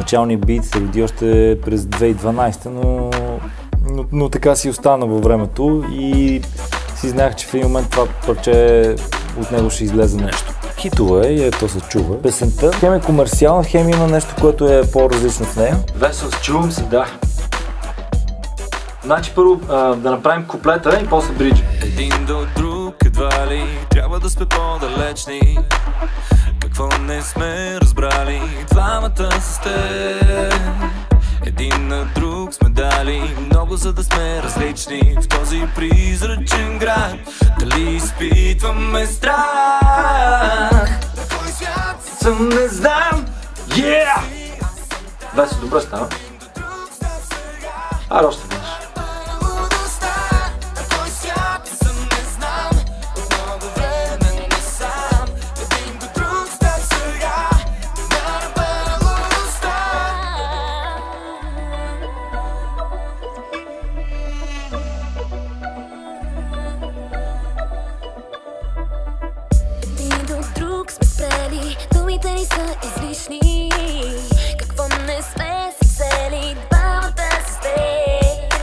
първоначалният бит се роди още през 2012, но така си остана във времето и си знаех, че в един момент това парче от него ще излезе нещо. Хитова е и то се чува. Песента хем е комерциална, хем има нещо, което е по-различно в нея. Весел, чувам се, да. Значи първо да направим куплета и после бриджа. Един до друг едва ли трябва да сме по-далечни. Какво не сме разбрали двамата с теб. Един на друг сме дали много, за да сме различни в този призрачен град. Дали изпитваме страх? Кой свят съм не знам. Yeah! Весел, добре става. Аре още веднъж. Думите ни са излишни. Какво не сме си взели двамата с теб.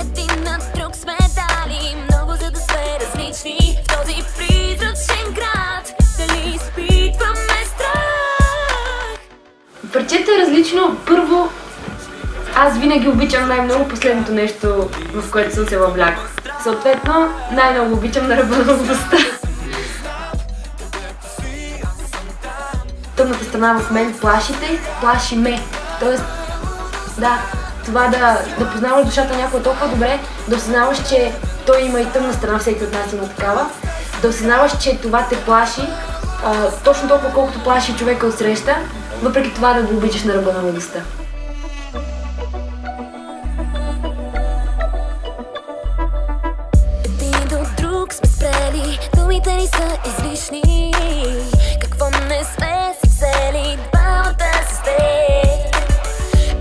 Един на друг сме дали много, за да сме различни в този призрачен град. Дали изпитваме страх? Парчето е различно. Първо, аз винаги обичам най-много последното нещо, в което съм се въвлякла. Съответно, най-много обичам на ръба на лудостта. Тъмната страна в мен плаши ме. Тоест, да, това да познаваш душата на някой толкова добре, да осъзнаваш, че той има и тъмна страна, всеки от нас има такава, да осъзнаваш, че това те плаши, точно толкова колкото плаши човека от среща, въпреки това да го обичаш на ръба на лудостта. Един до друг сме спрели, думите ни са излишни. Какво не сме си взели двамата с теб.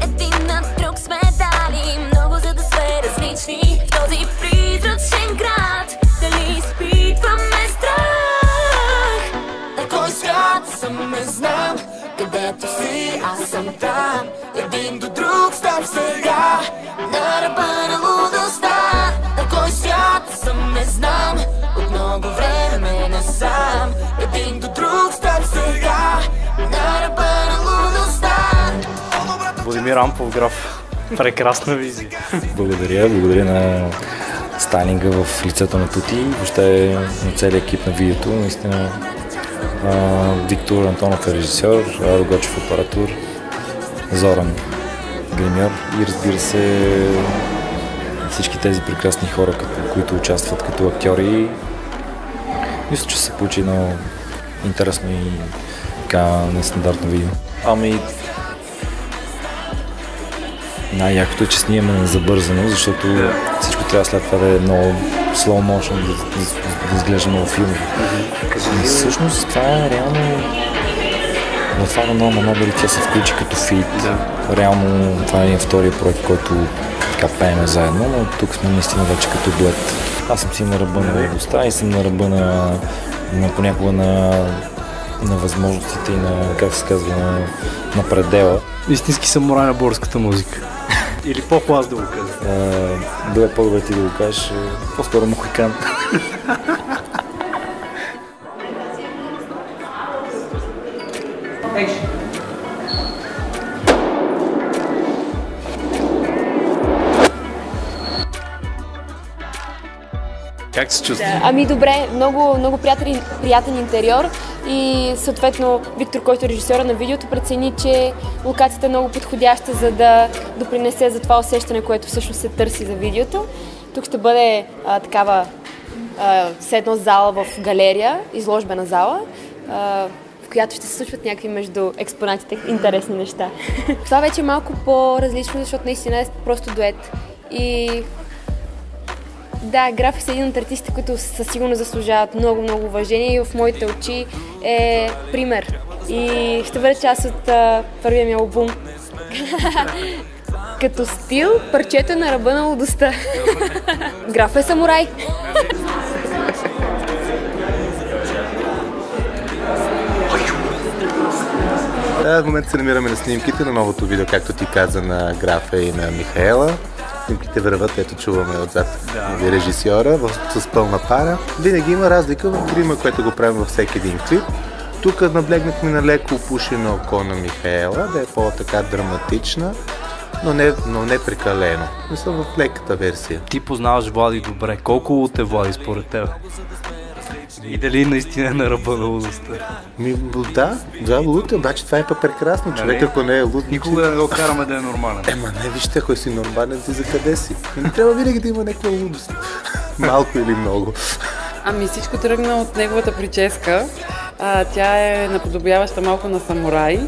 Един на друг сме дали много, за да сме различни в този призрачен град. Дали изпитваме страх? На кой свят съм не знам. Където си, аз съм там. Един до друг став сега на ръба на лудостта. На кой свят съм не знам. От много време насам. Един до друг став сега на ръба на лудостта. Владимир Ампов-Граф. Прекрасна визия. Благодаря на стайлинга в лицето на Тути, въобще на целия екип на видеото. Наистина Виктор Антонов е режисьор, Аро Гочев оператор, Зоран гримьор и разбира се всички тези прекрасни хора, които участват като актьори. Мисля, че се получи едно интересно и така нестандартно видео. Ами най-якото е, че снимаме незабързано, защото всичко трябва след това да е много slow motion, да изглежда много филмово. И всъщност това е реално в това на Манобери тя се включи като фит. Реално това е втория проект, който така пееме заедно, но тук сме наистина вече като дует. Аз съм си на ръба на лудостта и съм на ръба понякога на възможностите и на, как се казва, на предела. Истински самурай на българската музика. Или по-хлас да го кажа. Добре, по-добре ти да го кажеш, по-скоро мухикан. Как се чувства? Ами добре, много приятен интериор и съответно Виктор, който е режисьора на видеото, прецени, че локацията е много подходяща, за да допринесе за това усещане, което всъщност се търси за видеото. Тук ще бъде такава все едно зала в галерия, изложбена зала, в която ще се случват някакви между експонатите интересни неща. Това вече е малко по-различно, защото наистина е просто дует. И да, Граф е един от артистите, които със сигурност заслужават много уважение и в моите очи е пример. И ще бъде част от първия ми албум. Като стил, парчето е на ръба на лудостта. Граф е самурай. Да, в момента се намираме на снимките на новото видео, както ти каза, на Графа и на Михаела. Снимките върват, ето чуваме отзад режисьора с пълна пара. Винаги има разлика в грима, което го правим във всеки един клип. Тук наблегнахме на леко опушено око на Михаела, да е по-така драматична, но не прекалено. Не са в леката версия. Ти познаваш Влади добре. Колко луд е Влади според теб? И дали наистина е на ръба на лудостта? Да, луд е, обаче това е прекрасно. Човек, ако не е луд... Никога не го караме да е нормален. Не, вижте, ако си нормален, ти за къде си? Не трябва винаги да има някаква лудост. Малко или много. Ами всичко тръгна от неговата прическа. Тя е наподобяваща малко на самурай.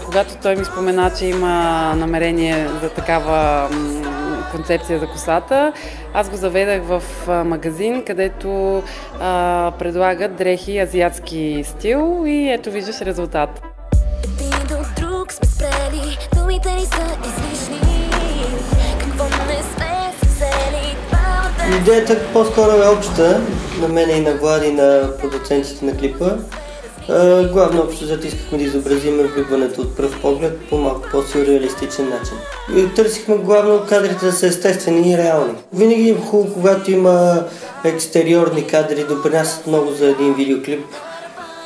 Когато той ми спомена, че има намерение за такава концепция за косата, аз го заведах в магазин, където предлагат дрехи азиатски стил и ето виждаш резултат. Един до друг сме спрели, думите ни са излишни. Какво не сме си взели, двамата. Идеята по-скоро е обща на мен и на Влади, на продуцентите на клипа. Главно общо зато искахме да изобразим влюбването от пръв поглед по малко по-сюрреалистичен начин. И търсихме главно кадрите да са естествени и реални. Винаги е хубаво, когато има екстериорни кадри, допринасят много за един видеоклип,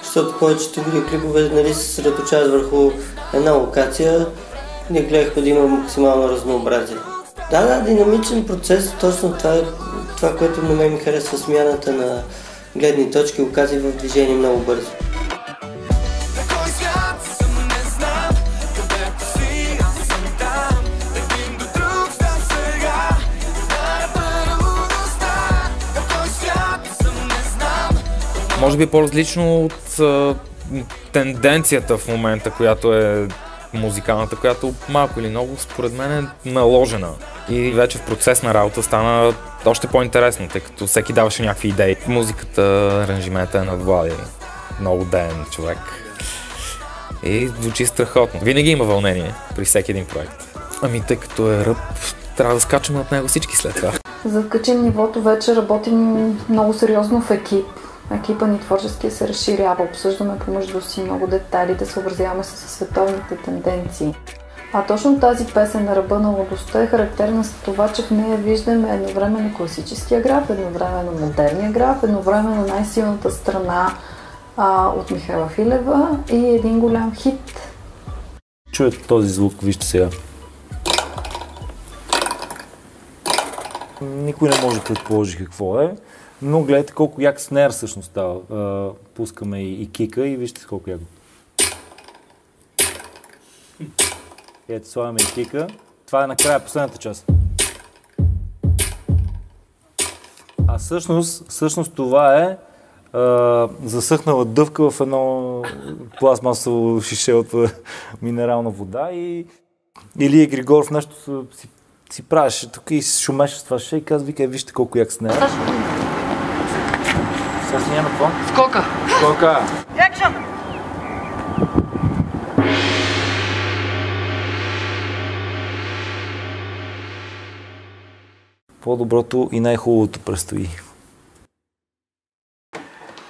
защото повечето видеоклипове се съсредоточават върху една локация. Ние гледахме да има максимално разнообразие. Да, динамичен процес, точно това, което на мен ми харесва, смяната на гледни точки, окази в движение много бързо. Може би по-различно от тенденцията в момента, която е музикалната, която малко или много според мен е наложена. И вече в процес на работа стана още по-интересно, тъй като всеки даваше някакви идеи. Музиката, аранжимента е на Влади. Много ден човек. И звучи страхотно. Винаги има вълнение при всеки един проект. Ами тъй като е ръб, трябва да скачаме от него всички след това. За да качим нивото вече работим много сериозно в екип. Екипа ни творчески се разширява, обсъждаме помежду си много детайли, да съобразяваме се със световните тенденции. А точно тази песен на ръба на лудостта е характерна с това, че в нея виждаме едновременно класическия граф, едновременно модерния граф, едновременно най-силната страна от Михаела Филева и един голям хит. Чуете този звук, вижте сега. Никой не може да предположи какво е, но гледайте колко як снер всъщност става. Пускаме и кика и вижте колко яко. Ето, слагаме и кика. Това е накрая, последната част. А всъщност това е засъхнала дъвка в едно пластмасово шише от минерална вода и Илия Григоров нещо си правеше тук и шумеше с това шише и казва, вика, вижте колко як снер. Сега снимаме какво? Скока! Екшън! По-доброто и най-хубавото предстои.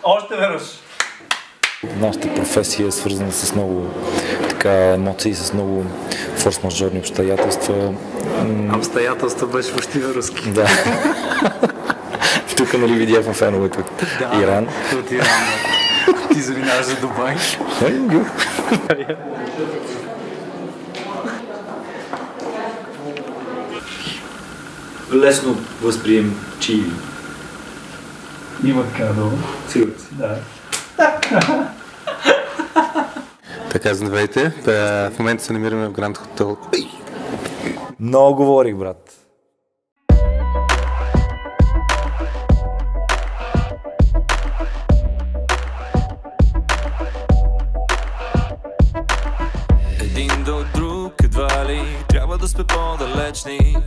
Още веднъж! Нашата професия е свързана с много емоции, с много форс-мажорни обстоятелства. Обстоятелства беше почти на руски. Да. Тук нали видяхме феновете от Иран. От Иран. Ти заминаваш за Дубай. Лесно възприем чили. Има така долу. Сигурно си. Да. Така, здравейте. В момента се намираме в Гранд Хотел. Много говорих, брат. Един до друг едва ли трябва да сме по-далечни.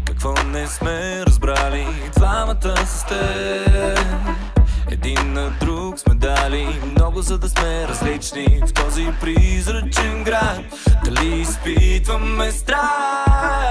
Какво не сме разбрали, двамата с теб. Един на друг сме дали много, за да сме различни в този призрачен град. Дали изпитваме страх